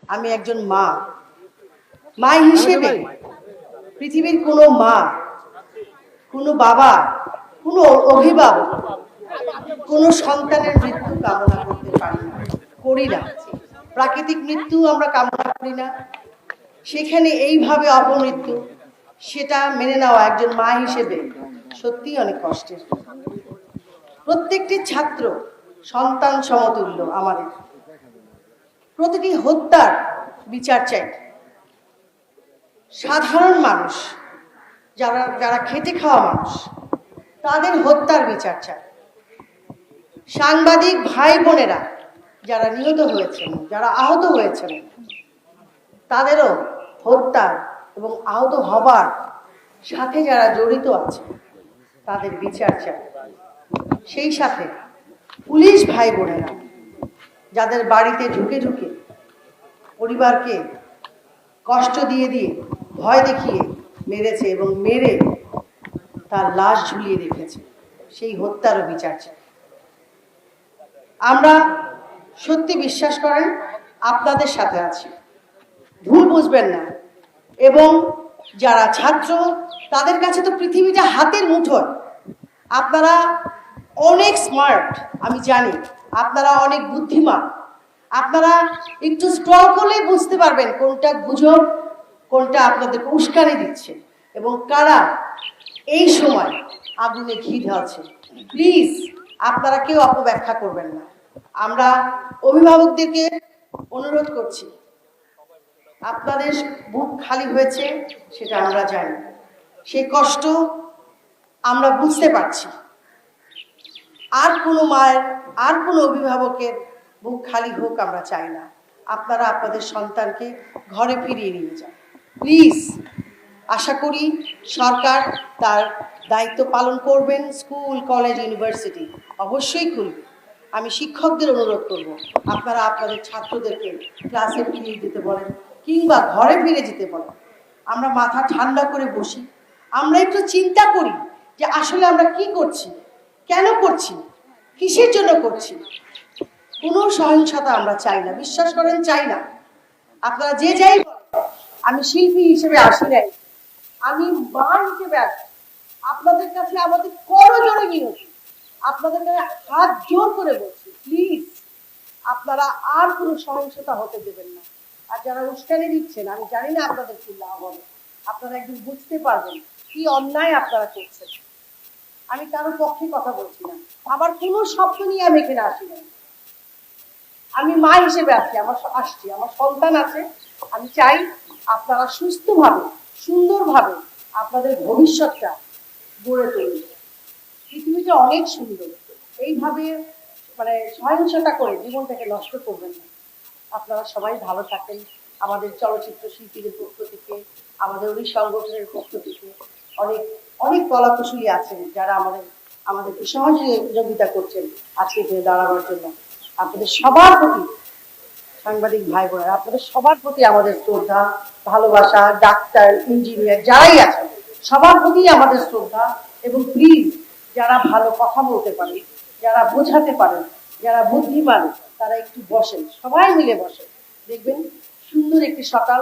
আমি একজন মা মা হিসেবে পৃথিবীর কোনো মা, কোনো বাবা, কোনো অভিভাবক কোনো সন্তানের মৃত্যু কামনা করতে পারি না, করি না। প্রাকৃতিক মৃত্যু আমরা কামনা করি না, সেখানে এইভাবে অপমৃত্যু, সেটা মেনে নেওয়া একজন মা হিসেবে সত্যিই অনেক কষ্টের। প্রত্যেকটি ছাত্র সন্তান সমতুল্য আমাদের। প্রতিটি হত্যার বিচার চাই। সাধারণ মানুষ, যারা যারা খেটে খাওয়া মানুষ, তাদের হত্যার বিচার চাই। সাংবাদিক ভাই বোনেরা যারা নিহত হয়েছেন, যারা আহত হয়েছেন, তাদেরও হত্যা এবং আহত হবার সাথে যারা জড়িত আছে তাদের বিচার চাই। সেই সাথে পুলিশ ভাই বোনেরা যাদের বাড়িতে ঢুকে ঢুকে পরিবারকে কষ্ট দিয়ে দিয়ে ভয় দেখিয়ে মেরেছে এবং মেরে তার লাশ ঝুলিয়ে রেখেছে, সেই হত্যারও বিচার চাই। আমরা সত্যি বিশ্বাস করেন আপনাদের সাথে আছি, ভুল বুঝবেন না। এবং যারা ছাত্র, তাদের কাছে তো পৃথিবীটা হাতের মুঠোয়। আপনারা অনেক স্মার্ট, আমি জানি আপনারা অনেক বুদ্ধিমান। আপনারা একটু স্ক্রল করলেই বুঝতে পারবেন কোনটা গুজব, কোনটা আপনাদেরকে উস্কানি দিচ্ছে এবং কারা এই সময় আগুনে ঘি ঢালছে। প্লিজ আপনারা কেউ অপব্যাখ্যা করবেন না। আমরা অভিভাবকদেরকে অনুরোধ করছি, আপনাদের বুক খালি হয়েছে সেটা আমরা জানি, সেই কষ্ট আমরা বুঝতে পারছি। আর কোনো মায়ের, আর কোনো অভিভাবকের বুক খালি হোক আমরা চাই না। আপনারা আপনাদের সন্তানকে ঘরে ফিরিয়ে নিয়ে যান প্লিজ। আশা করি সরকার তার দায়িত্ব পালন করবেন। স্কুল, কলেজ, ইউনিভার্সিটি অবশ্যই খুলবে। আমি শিক্ষকদের অনুরোধ করব, আপনারা আপনাদের ছাত্রদেরকে ক্লাসে ফিরিয়ে দিতে বলেন কিংবা ঘরে ফিরে যেতে বলেন। আমরা মাথা ঠান্ডা করে বসি, আমরা একটু চিন্তা করি যে আসলে আমরা কি করছি, কেন করছি, কিসের জন্য করছি। কোনো সহিংসতা আমরা চাই না, বিশ্বাস করেন চাই না। আপনারা যে যাই বলেন, আমি শিল্পী হিসেবে আসি নাই, আমি মা হিসেবে আসি। আপনাদের কাছে আমাদের করজোড়ে মিনতি, আপনাদের কাছে হাত জোর করে বলছি, প্লিজ আপনারা আর কোনো সহিংসতা হতে দেবেন না। আর যারা উস্কানি দিচ্ছেন, আমি জানি না আপনাদের কি লাভ হবে, আপনারা একদিন বুঝতে পারবেন কি অন্যায় আপনারা করছেন। আমি কারোর পক্ষে কথা বলছি না, আমার কোনো শব্দ নিয়ে আমি এখানে আসি না। আমি মা হিসেবে আছি, আমার সন্তান আছে। আমি চাই আপনারা সুস্থভাবে, সুন্দরভাবে আপনাদের ভবিষ্যৎটা গড়ে তুলুন। পৃথিবীটা অনেক সুন্দর, এইভাবে সহিংসতা করে জীবনটাকে নষ্ট করবেন না। আপনারা সবাই ভালো থাকেন। আমাদের চলচ্চিত্র শিল্পীদের পক্ষ থেকে, আমাদের ওই সংগঠনের পক্ষ থেকে অনেক অনেক কলাকুশলী আছেন যারা আমাদেরকে সহযোগিতা করছেন আজকে দাঁড়াবার জন্য। আপনাদের সবার প্রতি, সাংবাদিক ভাই বোনেরা, আপনাদের সবার প্রতি আমাদের শ্রদ্ধা, ভালোবাসা। ডাক্তার, ইঞ্জিনিয়ার যারাই আছেন সবার প্রতি আমাদের শ্রদ্ধা। এবং প্লিজ যারা ভালো কথা বলতে পারেন, যারা বোঝাতে পারেন, যারা বুদ্ধিমান, তারা একটু বসেন, সবাই মিলে বসেন, দেখবেন সুন্দর একটি সকাল